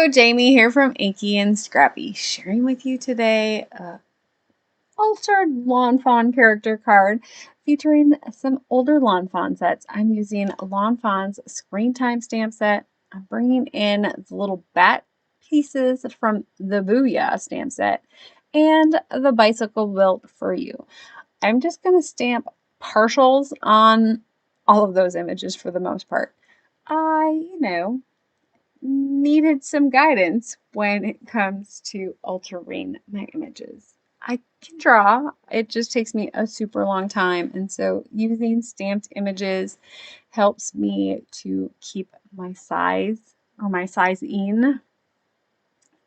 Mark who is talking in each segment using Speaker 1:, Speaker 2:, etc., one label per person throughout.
Speaker 1: Hello, Jamie here from Inky&Scrappy, sharing with you today a altered Lawn Fawn character card featuring some older Lawn Fawn sets. I'm using Lawn Fawn's Screen Time Stamp Set. I'm bringing in the little bat pieces from the Booya Stamp Set and the Bicycle Built for You. I'm just going to stamp partials on all of those images for the most part. Needed some guidance when it comes to altering my images. I can draw, it just takes me a super long time, and so using stamped images helps me to keep my size or my sizing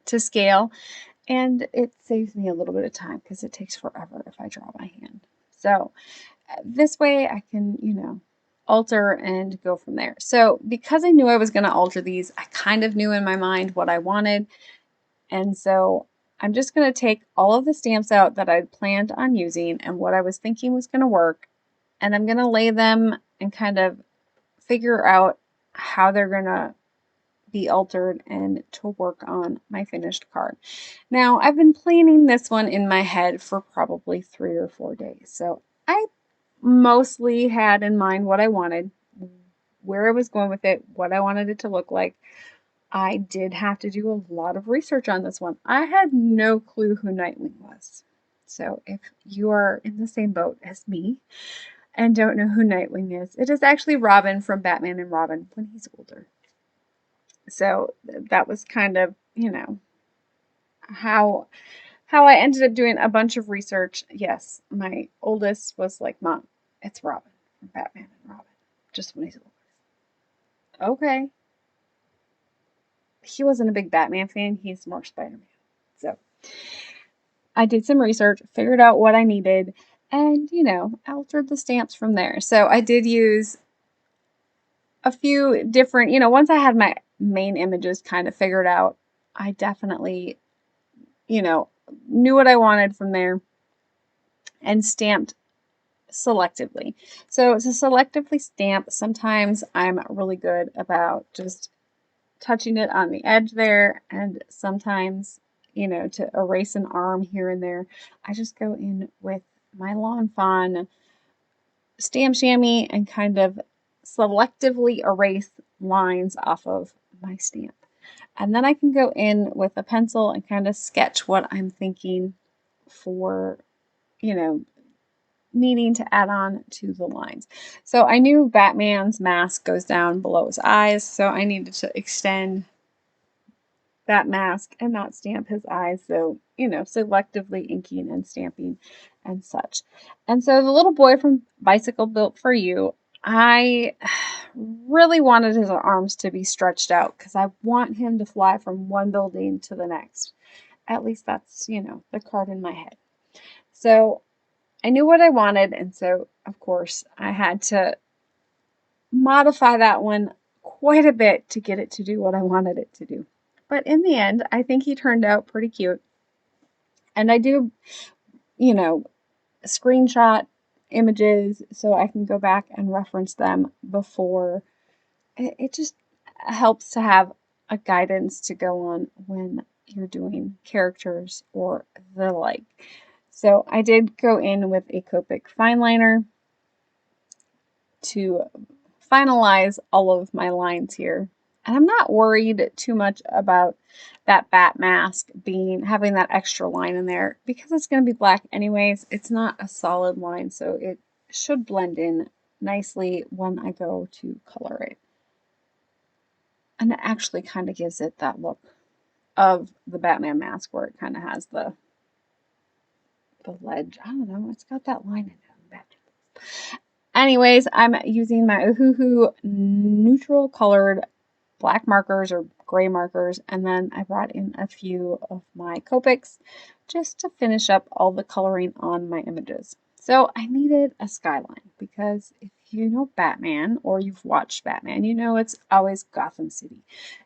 Speaker 1: to scale, and it saves me a little bit of time because it takes forever if I draw by hand. So this way I can, alter and go from there. So because I knew I was going to alter these, I kind of knew in my mind what I wanted. And so I'm just going to take all of the stamps out that I'd planned on using and what I was thinking was going to work, and I'm going to lay them and kind of figure out how they're going to be altered and to work on my finished card. Now, I've been planning this one in my head for probably 3 or 4 days. So I mostly had in mind what I wanted, where I was going with it, what I wanted it to look like. I did have to do a lot of research on this one. I had no clue who Nightwing was. So if you are in the same boat as me and don't know who Nightwing is, it is actually Robin from Batman and Robin when he's older. So that was kind of, how I ended up doing a bunch of research. Yes, my oldest was like, Mom, it's Robin from Batman and Robin, just when he's older. Okay. He wasn't a big Batman fan. He's more Spider-Man. So I did some research, figured out what I needed, and, altered the stamps from there. So I did use a few different, once I had my main images kind of figured out, I definitely, knew what I wanted from there and stamped selectively. So to selectively stamp, sometimes I'm really good about just touching it on the edge there, and sometimes, to erase an arm here and there, I just go in with my Lawn Fawn stamp chamois and kind of selectively erase lines off of my stamp. And then I can go in with a pencil and kind of sketch what I'm thinking for, needing to add on to the lines. So I knew Batman's mask goes down below his eyes, so I needed to extend that mask and not stamp his eyes. So, selectively inking and stamping and such. And so the little boy from Bicycle Built for You, I really wanted his arms to be stretched out because I want him to fly from one building to the next. At least that's, the card in my head. So I knew what I wanted, and so, of course, I had to modify that one quite a bit to get it to do what I wanted it to do. But in the end, I think he turned out pretty cute. And I do, screenshot images so I can go back and reference them before. It just helps to have a guidance to go on when you're doing characters or the like. So I did go in with a Copic fine liner to finalize all of my lines here. And I'm not worried too much about that bat mask having that extra line in there because it's going to be black anyways. It's not a solid line, so it should blend in nicely when I go to color it. And it actually kind of gives it that look of the Batman mask where it kind of has the ledge. I don't know. It's got that line in it. Anyways, I'm using my Ohuhu neutral colored black markers or gray markers, and then I brought in a few of my Copics just to finish up all the coloring on my images. So I needed a skyline because if you know Batman or you've watched Batman, you know it's always Gotham City.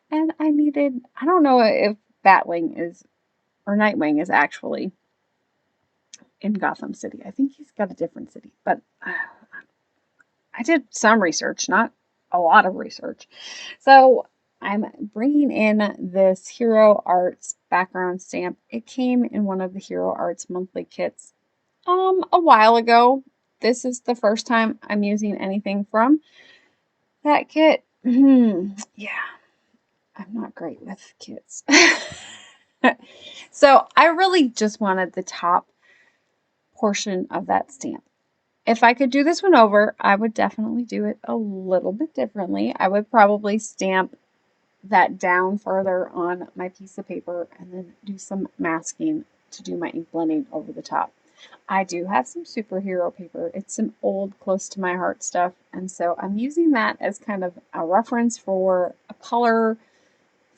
Speaker 1: And I don't know if Nightwing is actually in Gotham City. I think he's got a different city, but I did some research, not a lot of research. So I'm bringing in this Hero Arts background stamp. It came in one of the Hero Arts monthly kits a while ago. This is the first time I'm using anything from that kit. Yeah, I'm not great with kits. So I really just wanted the top portion of that stamp. If I could do this one over, I would definitely do it a little bit differently. I would probably stamp that down further on my piece of paper and then do some masking to do my ink blending over the top. I do have some superhero paper. It's some old, close to my heart stuff, and so I'm using that as kind of a reference for a color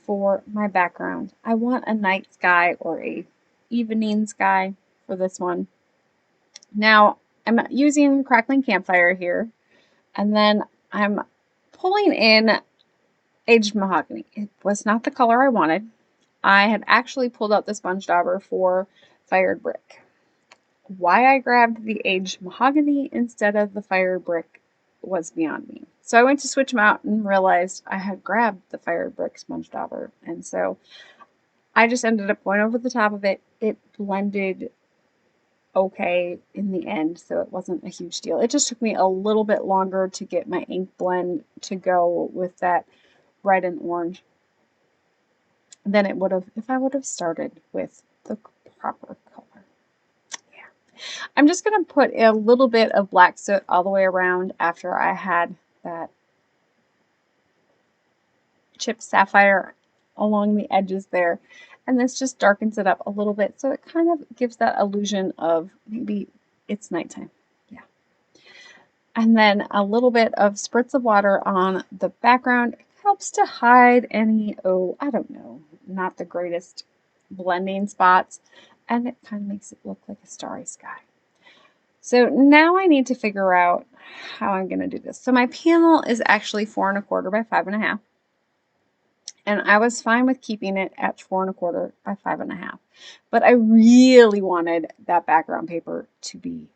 Speaker 1: for my background. I want a night sky or a evening sky for this one. Now, I'm using Crackling Campfire here, and then I'm pulling in aged mahogany. It was not the color I wanted. I had actually pulled out the sponge dauber for fired brick. Why I grabbed the aged mahogany instead of the fired brick was beyond me. So I went to switch them out and realized I had grabbed the fired brick sponge dauber, and so I just ended up going over the top of it. It blended okay in the end, so it wasn't a huge deal. It just took me a little bit longer to get my ink blend to go with that red and orange than it would have if I would have started with the proper color. Yeah. I'm just going to put a little bit of black soot all the way around after I had that chipped sapphire along the edges there. And this just darkens it up a little bit, so it kind of gives that illusion of maybe it's nighttime. Yeah. And then a little bit of spritz of water on the background. It helps to hide any, I don't know, not the greatest blending spots. And it kind of makes it look like a starry sky. So now I need to figure out how I'm going to do this. So my panel is actually 4 1/4 by 5 1/2. And I was fine with keeping it at 4 1/4 by 5 1/2. But I really wanted that background paper to be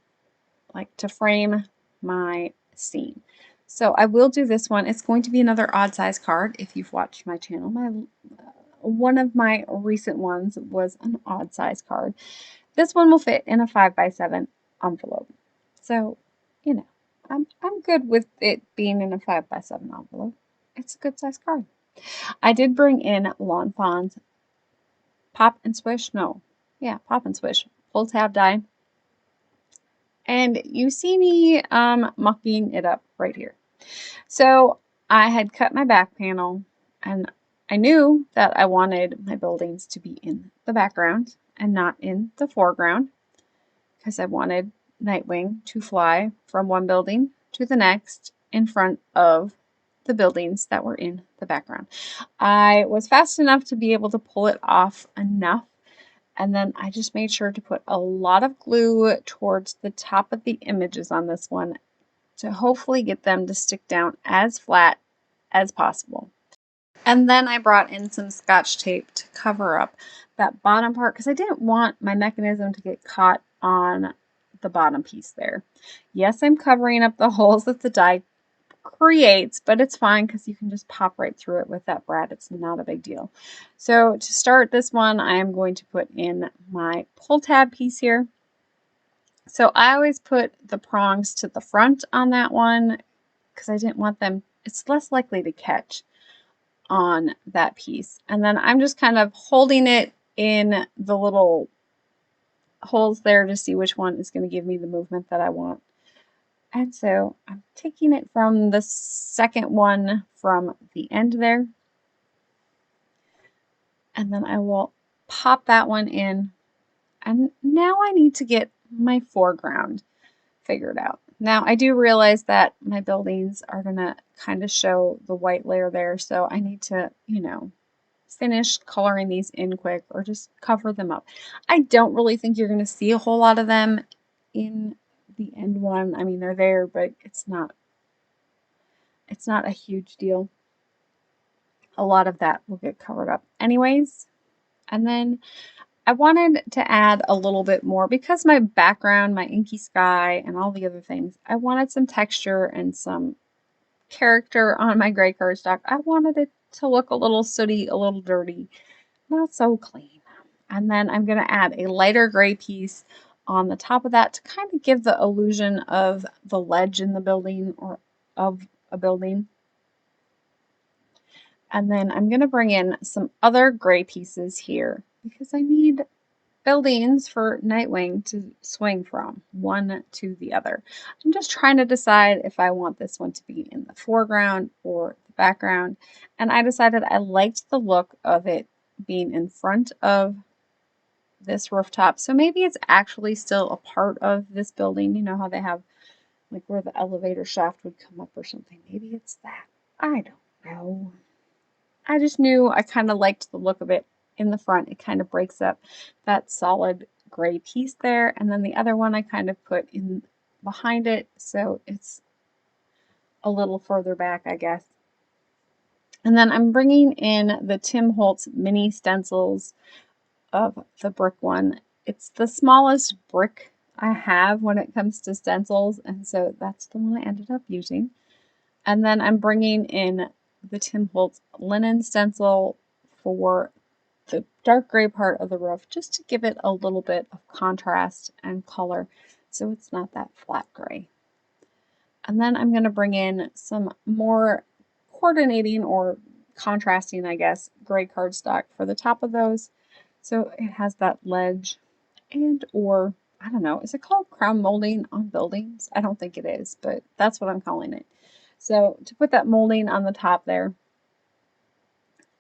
Speaker 1: like to frame my scene. So I will do this one. It's going to be another odd size card. If you've watched my channel, one of my recent ones was an odd size card. This one will fit in a 5 by 7 envelope. So, you know, I'm good with it being in a 5 by 7 envelope. It's a good size card. I did bring in Lawn Fawn's Pop and Swish. No, yeah, Pop and Swish Pulltab die. And you see me mucking it up right here. So I had cut my back panel, and I knew that I wanted my buildings to be in the background and not in the foreground, because I wanted Nightwing to fly from one building to the next in front of the buildings that were in the background. I was fast enough to be able to pull it off enough, and then I just made sure to put a lot of glue towards the top of the images on this one to hopefully get them to stick down as flat as possible. And then I brought in some Scotch tape to cover up that bottom part because I didn't want my mechanism to get caught on the bottom piece there. Yes, I'm covering up the holes that the die creates, but it's fine because you can just pop right through it with that brad. It's not a big deal. So to start this one, I am going to put in my pull tab piece here. So I always put the prongs to the front on that one because I didn't want them, it's less likely to catch on that piece. And then I'm just kind of holding it in the little holes there to see which one is going to give me the movement that I want. And so I'm taking it from the second one from the end there. And then I will pop that one in. And now I need to get my foreground figured out. Now I do realize that my buildings are going to kind of show the white layer there. So I need to, you know, finish coloring these in quick or just cover them up. I don't really think you're going to see a whole lot of them in the end one. I mean, they're there, but it's not a huge deal. A lot of that will get covered up anyways. And then I wanted to add a little bit more because my background, my inky sky, and all the other things, I wanted some texture and some character on my gray cardstock. I wanted it to look a little sooty, a little dirty, not so clean. And then I'm going to add a lighter gray piece on the top of that to kind of give the illusion of the ledge in the building or of a building. And then I'm going to bring in some other gray pieces here because I need buildings for Nightwing to swing from one to the other. I'm just trying to decide if I want this one to be in the foreground or the background. And I decided I liked the look of it being in front of this rooftop. So maybe it's actually still a part of this building. You know how they have like where the elevator shaft would come up or something. Maybe it's that. I don't know. I just knew I kind of liked the look of it in the front. It kind of breaks up that solid gray piece there. And then the other one I kind of put in behind it. So it's a little further back, I guess. And then I'm bringing in the Tim Holtz mini stencils of the brick one. It's the smallest brick I have when it comes to stencils. And so that's the one I ended up using. And then I'm bringing in the Tim Holtz linen stencil for the dark gray part of the roof just to give it a little bit of contrast and color so it's not that flat gray. And then I'm going to bring in some more coordinating or contrasting, I guess, gray cardstock for the top of those. So it has that ledge and or, I don't know, is it called crown molding on buildings? I don't think it is, but that's what I'm calling it. So to put that molding on the top there,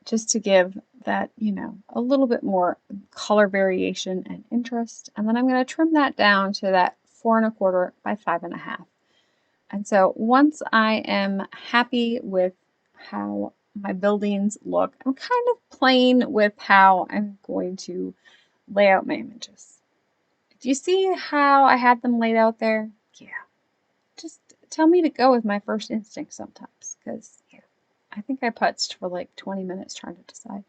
Speaker 1: just to give that, you know, a little bit more color variation and interest. And then I'm going to trim that down to that 4 1/4 by 5 1/2. And so once I am happy with how my buildings look, I'm kind of playing with how I'm going to lay out my images. Do you see how I had them laid out there? Yeah. Just tell me to go with my first instinct sometimes, because yeah, I think I putzed for like 20 minutes trying to decide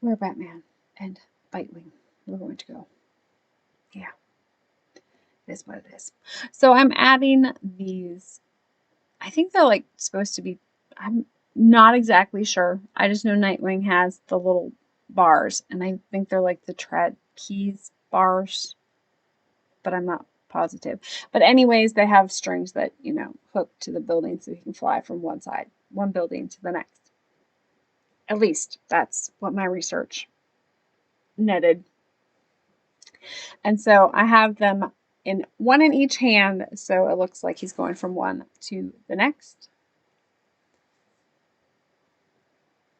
Speaker 1: where Batman and Bitewing were going to go. Yeah, it is what it is. So I'm adding these. I think they're like supposed to be, I'm not exactly sure. I just know Nightwing has the little bars, and I think they're like the trapeze bars, but I'm not positive. But anyways, they have strings that, you know, hook to the building so you can fly from one side, one building to the next. At least that's what my research netted. And so I have them in one in each hand, so it looks like he's going from one to the next.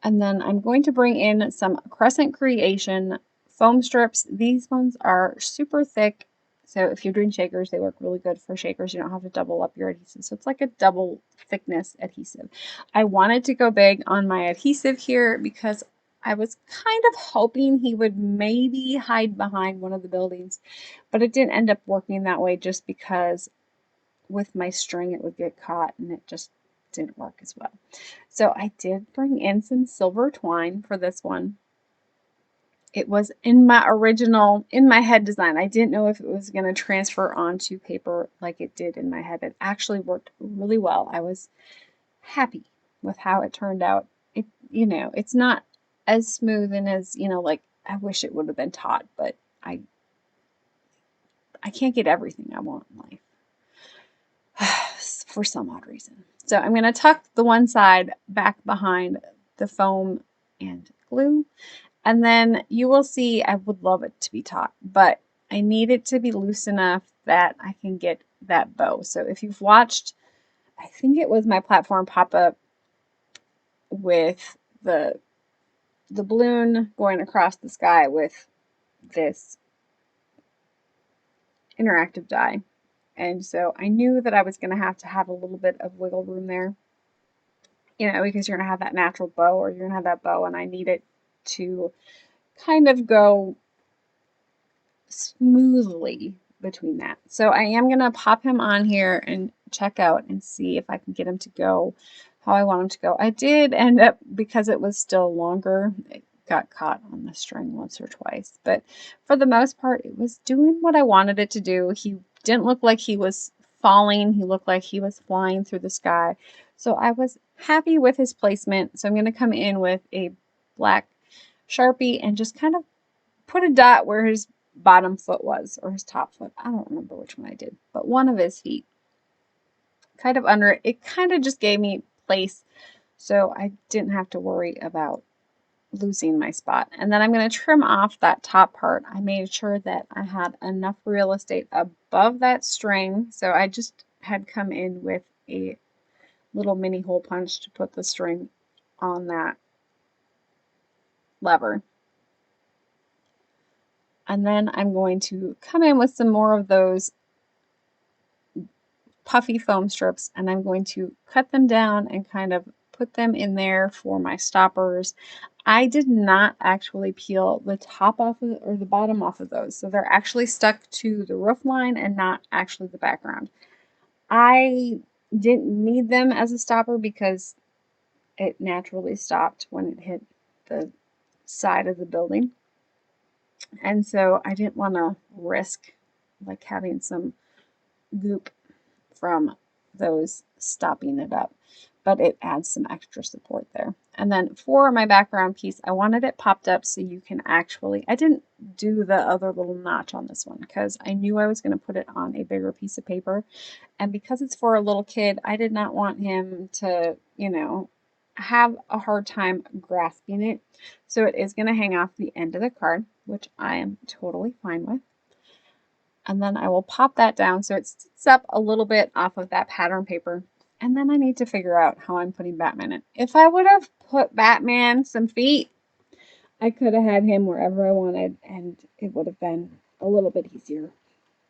Speaker 1: And then I'm going to bring in some Crescent Creation foam strips. These ones are super thick. So if you're doing shakers, they work really good for shakers. You don't have to double up your adhesive. So it's like a double thickness adhesive. I wanted to go big on my adhesive here because I was kind of hoping he would maybe hide behind one of the buildings, but it didn't end up working that way just because with my string it would get caught and it just didn't work as well. So I did bring in some silver twine for this one. It was in my original, in my head design. I didn't know if it was going to transfer onto paper like it did in my head. It actually worked really well. I was happy with how it turned out. It, you know, it's not as smooth and as, you know, like I wish it would have been taut, but I can't get everything I want in life for some odd reason. So I'm going to tuck the one side back behind the foam and glue. And then you will see, I would love it to be taut, but I need it to be loose enough that I can get that bow. So if you've watched, I think it was my platform pop-up with the balloon going across the sky with this interactive die. And so I knew that I was going to have a little bit of wiggle room there, you know, because you're going to have that natural bow or you're going to have that bow, and I need it to kind of go smoothly between that. So I am going to pop him on here and check out and see if I can get him to go how I want him to go. I did end up, because it was still longer, it got caught on the string once or twice, but for the most part it was doing what I wanted it to do. He didn't look like he was falling. He looked like he was flying through the sky. So I was happy with his placement. So I'm going to come in with a black Sharpie and just kind of put a dot where his bottom foot was, or his top foot. I don't remember which one I did, but one of his feet. Kind of under it. It kind of just gave me place, so I didn't have to worry about losing my spot. And then I'm going to trim off that top part. I made sure that I had enough real estate above that string, so I just had come in with a little mini hole punch to put the string on that lever. And then I'm going to come in with some more of those puffy foam strips, and I'm going to cut them down and kind of put them in there for my stoppers. I did not actually peel the top off of, or the bottom off of those, so they're actually stuck to the roof line and not actually the background. I didn't need them as a stopper because it naturally stopped when it hit the side of the building. And so I didn't want to risk like having some goop from those stopping it up, but it adds some extra support there. And then for my background piece, I wanted it popped up so you can actually, I didn't do the other little notch on this one because I knew I was going to put it on a bigger piece of paper. And because it's for a little kid, I did not want him to, you know, have a hard time grasping it. So it is going to hang off the end of the card, which I am totally fine with. And then I will pop that down so it sits up a little bit off of that pattern paper. And then I need to figure out how I'm putting Batman in. If I would have put Batman some feet, I could have had him wherever I wanted, and it would have been a little bit easier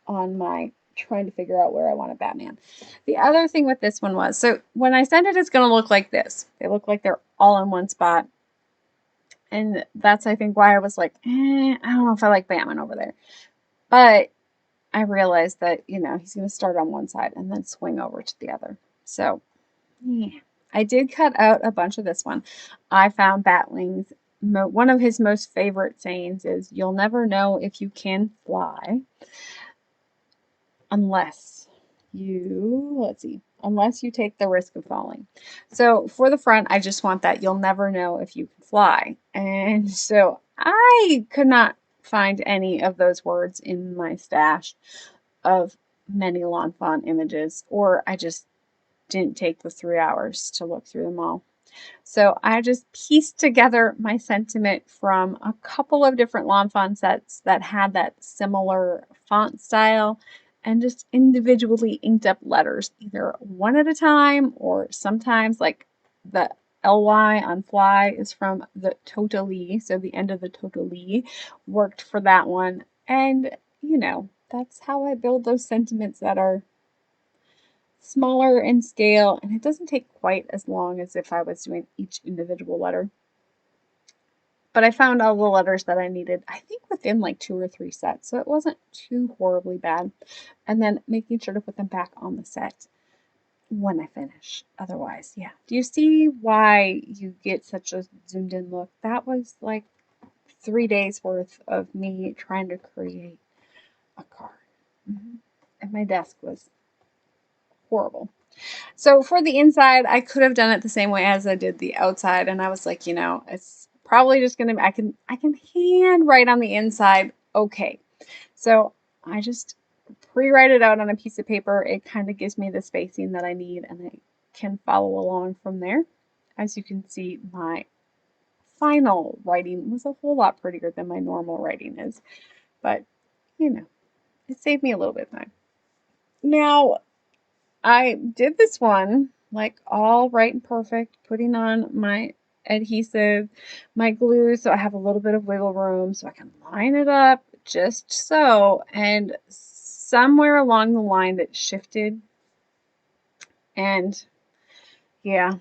Speaker 1: on my trying to figure out where I wanted Batman. The other thing with this one was, so when I send it, it's going to look like this. They look like they're all in one spot. And that's, I think, why I was like, I don't know if I like Batman over there. But I realized that, you know, he's going to start on one side and then swing over to the other. So, yeah. I did cut out a bunch of this one. I found Batling's, one of his most favorite sayings is, "You'll never know if you can fly unless you, unless you take the risk of falling." So for the front, I just want that, "You'll never know if you can fly." And so I could not find any of those words in my stash of many lawn fawn images, or I just didn't take the 3 hours to look through them all. So I just pieced together my sentiment from a couple of different lawn fawn sets that had that similar font style and just individually inked up letters, either one at a time or sometimes like the LY on fly is from the totally, so the end of the totally worked for that one. And, you know, that's how I build those sentiments that are smaller in scale, and it doesn't take quite as long as if I was doing each individual letter. But I found all the letters that I needed, I think within like 2 or 3 sets, so it wasn't too horribly bad. And then making sure to put them back on the set when I finish. Otherwise, yeah. Do you see why you get such a zoomed in look? That was like 3 days worth of me trying to create a card. And my desk was horrible. So for the inside, I could have done it the same way as I did the outside, and I was like, you know, it's probably just gonna, I can hand write on the inside, okay. So I just pre-write it out on a piece of paper. It kind of gives me the spacing that I need, and I can follow along from there. As you can see, my final writing was a whole lot prettier than my normal writing is, but you know, it saved me a little bit of time. Now, I did this one like all right and perfect, putting on my adhesive, my glue, so I have a little bit of wiggle room so I can line it up just so, and somewhere along the line it shifted, and yeah,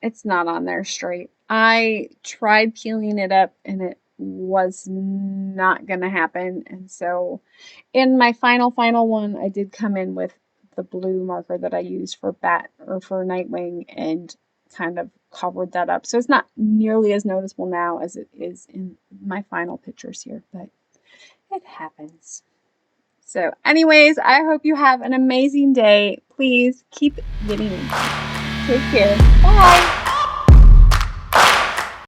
Speaker 1: it's not on there straight. I tried peeling it up and it was not gonna happen, and so in my final one, I did come in with the blue marker that I used for for Nightwing and kind of covered that up. So it's not nearly as noticeable now as it is in my final pictures here, but it happens. So anyways, I hope you have an amazing day. Please keep getting inky. Take care. Bye.